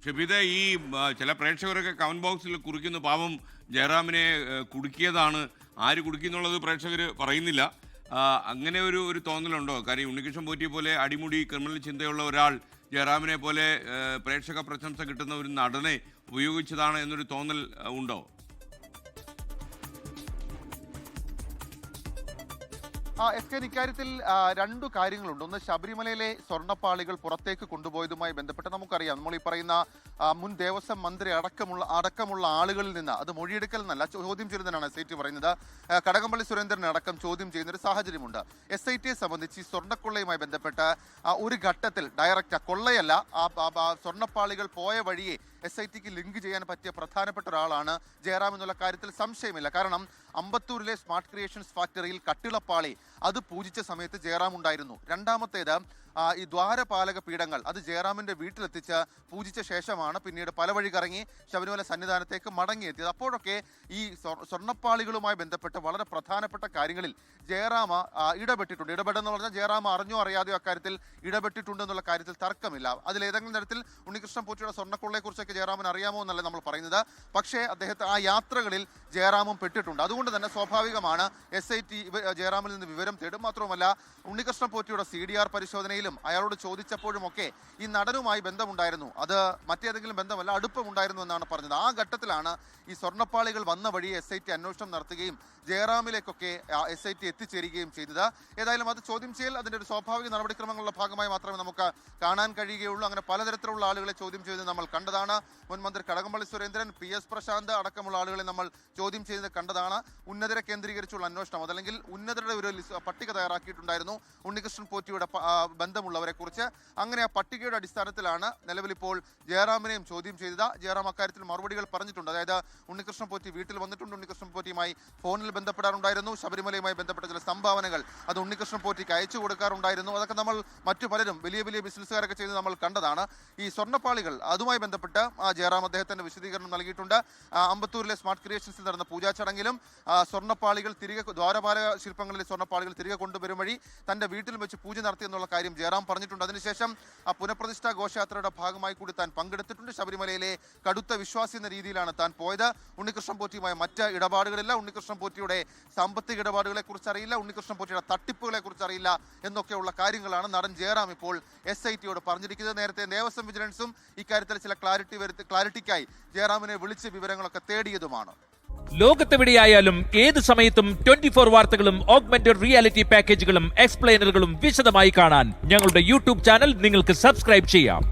ഷെബീദ, ഈ ചില പ്രേക്ഷകരൊക്കെ കമന്റ് ബോക്സിൽ കുറിക്കുന്നു, പാവം ജയറാമിനെ കുടുക്കിയതാണ്, ആര് കുടുക്കിയെന്നുള്ളത് പ്രേക്ഷകർ പറയുന്നില്ല. അങ്ങനെ ഒരു തോന്നലുണ്ടോ? കാര്യം ഉണ്ണികൃഷ്ണൻ പോറ്റിയെ പോലെ അടിമുടി ക്രിമിനൽ ചിന്തയുള്ള ഒരാൾ ജയറാമിനെ പോലെ പ്രേക്ഷക പ്രശംസ കിട്ടുന്ന ഒരു നടനെ ഉപയോഗിച്ചതാണ് എന്നൊരു തോന്നൽ ഉണ്ടോ? എസ് ഇക്കാര്യത്തിൽ രണ്ടു കാര്യങ്ങളുണ്ട്. ഒന്ന്, ശബരിമലയിലെ സ്വർണ്ണപ്പാളികൾ പുറത്തേക്ക് കൊണ്ടുപോയതുമായി ബന്ധപ്പെട്ട് നമുക്കറിയാം, നമ്മൾ ഈ പറയുന്ന മുൻ ദേവസ്വം മന്ത്രി അടക്കമുള്ള ആളുകളിൽ നിന്ന് അത് മൊഴിയെടുക്കൽ എന്നല്ല, ചോദ്യം ചെയ്യുന്നതിനാണ് SIT പറയുന്നത്. കടകംപള്ളി സുരേന്ദ്രനെ അടക്കം ചോദ്യം ചെയ്യുന്ന ഒരു സാഹചര്യമുണ്ട്. SITയെ സംബന്ധിച്ച് ഈ സ്വർണ്ണക്കൊള്ളയുമായി ബന്ധപ്പെട്ട് ഒരു ഘട്ടത്തിൽ ഡയറക്റ്റ് കൊള്ളയല്ല, സ്വർണ്ണപ്പാളികൾ പോയ വഴിയെ SITക്ക് ലിങ്ക് ചെയ്യാൻ പറ്റിയ പ്രധാനപ്പെട്ട ഒരാളാണ് ജയറാം എന്നുള്ള കാര്യത്തിൽ സംശയമില്ല. കാരണം അമ്പത്തൂരിലെ സ്മാർട്ട് ക്രിയേഷൻസ് ഫാക്ടറിയിൽ കട്ടിളപ്പാളി അത് പൂജിച്ച സമയത്ത് ജയറാം ഉണ്ടായിരുന്നു. രണ്ടാമത്തേത് ഈ ദ്വാരപാലക പീഠങ്ങൾ അത് ജയറാമിന്റെ വീട്ടിലെത്തിച്ച് പൂജിച്ച ശേഷമാണ് പിന്നീട് പല വഴി കറങ്ങി ശബരിമല സന്നിധാനത്തേക്ക് മടങ്ങിയെത്തിയത്. അപ്പോഴൊക്കെ ഈ സ്വർണ്ണപ്പാളികളുമായി ബന്ധപ്പെട്ട് വളരെ പ്രധാനപ്പെട്ട കാര്യങ്ങളിൽ ജയറാം ഇടപെട്ടിട്ടുണ്ട്. ഇടപെടെന്ന് പറഞ്ഞാൽ ജയറാം അറിഞ്ഞോ അറിയാതെയോ അക്കാര്യത്തിൽ ഇടപെട്ടിട്ടുണ്ടെന്നുള്ള കാര്യത്തിൽ തർക്കമില്ല. അതിലേതെങ്കിലും തരത്തിൽ ഉണ്ണികൃഷ്ണൻ പോറ്റിയുടെ സ്വർണ്ണക്കൊള്ളയെക്കുറിച്ചൊക്കെ ജയറാമിന് അറിയാമോ എന്നല്ല നമ്മൾ പറയുന്നത്. പക്ഷേ അദ്ദേഹത്തെ ആ യാത്രകളിൽ ജയറാമും പെട്ടിട്ടുണ്ട്. അതുകൊണ്ട് തന്നെ സ്വാഭാവികമാണ് SIT ജയറാമിൽ നിന്ന് വിവരം തേടും. മാത്രവുമല്ല, ഉണ്ണികൃഷ്ണൻ പോറ്റിയുടെ CDR പരിശോധനയിലും അയാളോട് ചോദിച്ചപ്പോഴുമൊക്കെ ഈ നടനുമായി ബന്ധമുണ്ടായിരുന്നു, അത് മറ്റേതെങ്കിലും ബന്ധമല്ല, അടുപ്പമുണ്ടായിരുന്നു എന്നാണ് പറഞ്ഞത്. ആ ഘട്ടത്തിലാണ് ഈ സ്വർണ്ണപ്പാളികൾ വന്ന വഴി SIT അന്വേഷണം നടത്തുകയും ജയറാമിലേക്കൊക്കെ SIT എത്തിച്ചേരുകയും ചെയ്തത്. ഏതായാലും അത് ചോദ്യം ചെയ്യൽ അതിൻ്റെ ഒരു സ്വാഭാവിക നടപടിക്രമങ്ങളുടെ ഭാഗമായി മാത്രമേ നമുക്ക് കാണാൻ കഴിയുകയുള്ളൂ. അങ്ങനെ പലതരത്തിലുള്ള ആളുകളെ ചോദ്യം ചെയ്ത് നമ്മൾ കണ്ടതാണ്. മുൻ മന്ത്രി കടകംപള്ളി സുരേന്ദ്രൻ, PS പ്രശാന്ത് അടക്കമുള്ള ആളുകളെ നമ്മൾ ചോദ്യം ചെയ്ത് കണ്ടതാണ്. ഉന്നതരെ കേന്ദ്രീകരിച്ചുള്ള അന്വേഷണം, അതല്ലെങ്കിൽ ഉന്നതരുടെ ഒരു പട്ടിക തയ്യാറാക്കിയിട്ടുണ്ടായിരുന്നു ഉണ്ണികൃഷ്ണൻ പോറ്റിയുടെ ബന്ധമുള്ളവരെ കുറിച്ച്. അങ്ങനെ ആ പട്ടികയുടെ അടിസ്ഥാനത്തിലാണ് നിലവിലിപ്പോൾ ജയറാമിനെയും ചോദ്യം ചെയ്തത്. ജയറാം അക്കാര്യത്തിൽ മറുപടികൾ പറഞ്ഞിട്ടുണ്ട്. അതായത് ഉണ്ണികൃഷ്ണൻ പോറ്റി വീട്ടിൽ വന്നിട്ടുണ്ട്, ഉണ്ണികൃഷ്ണൻ പോറ്റിയുമായി ഫോണിൽ ബന്ധപ്പെടാറുണ്ടായിരുന്നു, ശബരിമലയുമായി ബന്ധപ്പെട്ട ചില സംഭാവനകൾ അത് ഉണ്ണികൃഷ്ണൻ പോറ്റിക്ക് അയച്ചു കൊടുക്കാറുണ്ടായിരുന്നു. അതൊക്കെ നമ്മൾ മറ്റു പലരും വലിയ വലിയ ബിസിനസ്സുകാരൊക്കെ ചെയ്ത് നമ്മൾ കണ്ടതാണ്. ഈ സ്വർണ്ണപ്പാളികൾ അതുമായി ബന്ധപ്പെട്ട് ജയറാം അദ്ദേഹത്തിന്റെ വിശദീകരണം നൽകിയിട്ടുണ്ട്. അമ്പത്തൂരിലെ സ്മാർട്ട് ക്രിയേഷൻസിൽ നടന്ന പൂജാ ചടങ്ങിലും സ്വർണ്ണപ്പാളികൾ തിരികെ ദ്വാരപാലക ശില്പങ്ങളിലെ സ്വർണ്ണപ്പാളികൾ തിരികെ കൊണ്ടുവരും വഴി തന്റെ വീട്ടിൽ വെച്ച് പൂജ നടത്തിയെന്നുള്ള കാര്യം ജയറാം പറഞ്ഞിട്ടുണ്ട്. അതിനുശേഷം പുനഃപ്രതിഷ്ഠാ ഘോഷയാത്രയുടെ ഭാഗമായി കൂടി താൻ പങ്കെടുത്തിട്ടുണ്ട്. ശബരിമലയിലെ കടുത്ത വിശ്വാസി എന്ന രീതിയിലാണ് താൻ പോയത്. ഉണ്ണികൃഷ്ണൻ പോറ്റിയുമായി മറ്റ് ഇടപാടുകളില്ല, ഉണ്ണികൃഷ്ണൻ പോറ്റിയുടെ സാമ്പത്തിക ഇടപാടുകളെ കുറിച്ച് അറിയില്ല, ഉണ്ണികൃഷ്ണൻ പോറ്റിയുടെ തട്ടിപ്പുകളെ കുറിച്ച് അറിയില്ല എന്നൊക്കെയുള്ള കാര്യങ്ങളാണ് നടൻ ജയറാം ഇപ്പോൾ SITയോട് പറഞ്ഞിരിക്കുന്നത്. നേരത്തെ ദേവസ്വം വിജിലൻസും ഇക്കാര്യത്തിൽ ചില ക്ലാരിറ്റിക്കായി ജയറാമിനെ വിളിച്ച് വിവരങ്ങളൊക്കെ തേടിയതുമാണ്. ലോകത്തെവിടെയായാലും ഏത് സമയത്തും 24 വാർത്തകളും ഓഗ്മെന്റഡ് റിയാലിറ്റി പാക്കേജുകളും എക്സ്പ്ലെയിനറുകളും വിശദമായി കാണാൻ ഞങ്ങളുടെ YouTube ചാനൽ നിങ്ങൾക്ക് സബ്സ്ക്രൈബ് ചെയ്യാം.